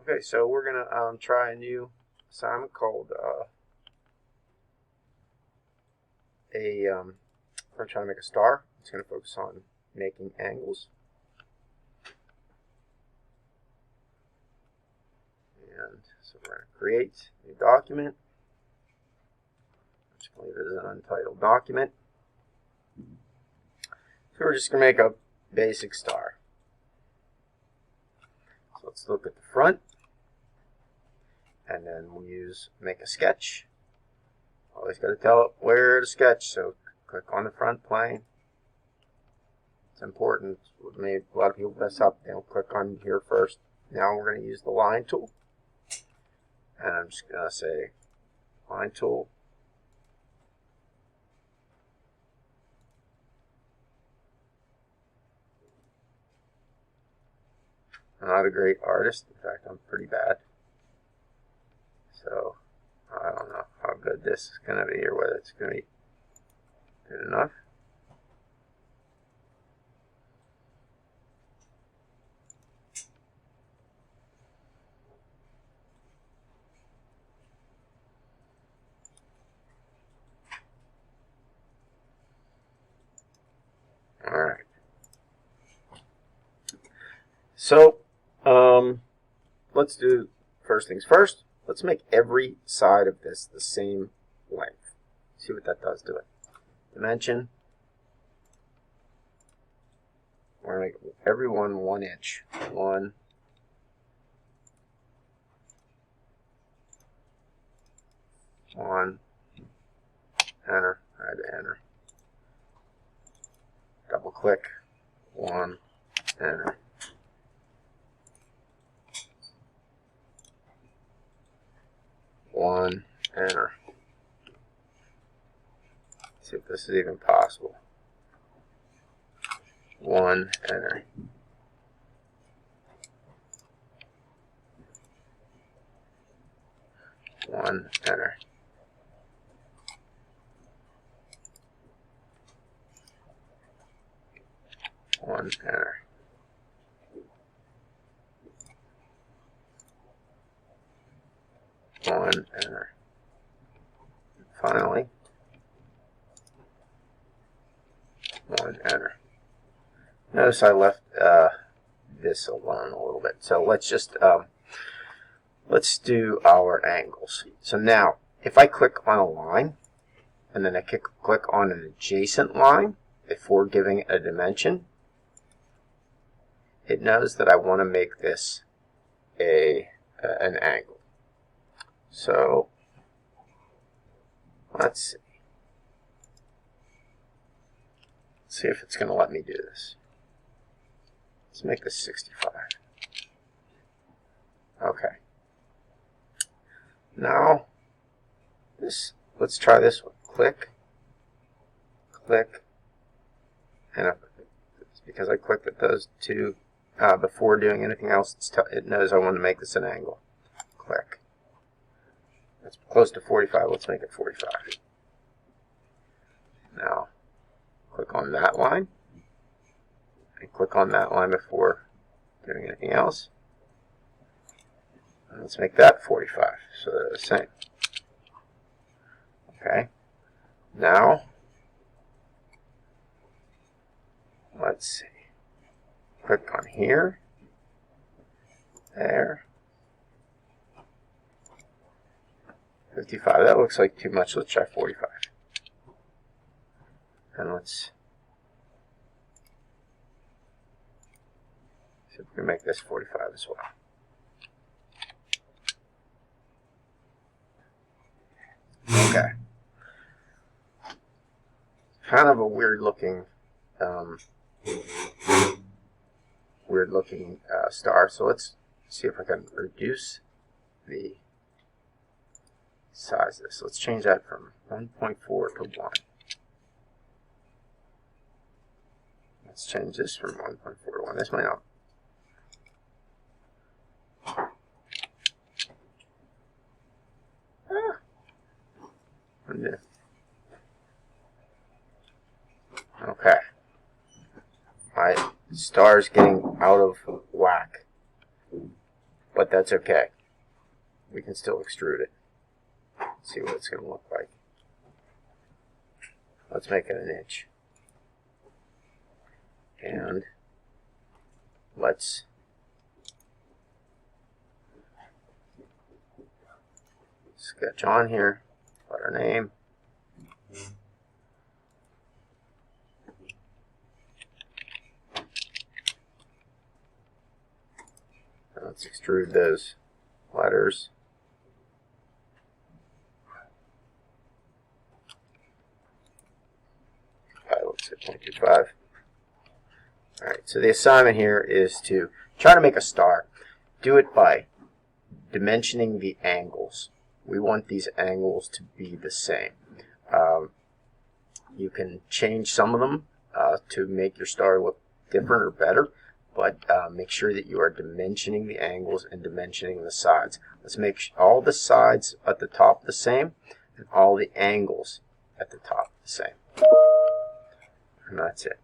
Okay, so we're going to try a new assignment called we're going to try to make a star. It's going to focus on making angles. And so we're going to create a new document. Let's leave it as an untitled document. So we're just going to make a basic star. So let's look at the front. And then we'll make a sketch. Always got to tell it where to sketch, so click on the front plane. It's important. Maybe a lot of people mess up. They'll click on here first. Now we're going to use the line tool. And I'm just going to say line tool. I'm not a great artist. In fact, I'm pretty bad. So I don't know how good this is going to be or whether it's going to be good enough. All right. So let's do first things first. Let's make every side of this the same length. See what that does to it. Dimension. We're going to make every one 1 inch. 1. Enter. I had to enter. Double click. 1. Enter. 1. Enter. See if this is even possible. 1. Enter. 1. Enter. 1. Enter. 1. Enter. Finally, 1. Enter. Notice I left this alone a little bit. So let's just let's do our angles. So now, if I click on a line, and then I click on an adjacent line before giving it a dimension, it knows that I want to make this an angle. So let's see. Let's see if it's going to let me do this. Let's make this 65. Okay. Now, let's try this one. Click, click, and it's because I clicked at those two before doing anything else, it knows I want to make this an angle. Click. That's close to 45. Let's make it 45. Now, click on that line, and click on that line before doing anything else. And let's make that 45, so they're the same. Okay. Now, let's see. Click on here, there. 55. That looks like too much. Let's try 45. And let's see if we can make this 45 as well. Okay. Kind of a weird looking star. So let's see if I can reduce the size of this. Let's change that from 1.4 to 1. Let's change this from 1.4 to 1. This might not. Undo. Okay. My star's getting out of whack. but that's okay. We can still extrude it. See what it's going to look like. Let's make it an inch. And let's sketch on here, put our name. And let's extrude those letters. Let's say 0.25. Alright, so the assignment here is to try to make a star. Do it by dimensioning the angles. We want these angles to be the same. You can change some of them to make your star look different or better, but make sure that you are dimensioning the angles and dimensioning the sides. Let's make all the sides at the top the same and all the angles at the top the same. And that's it.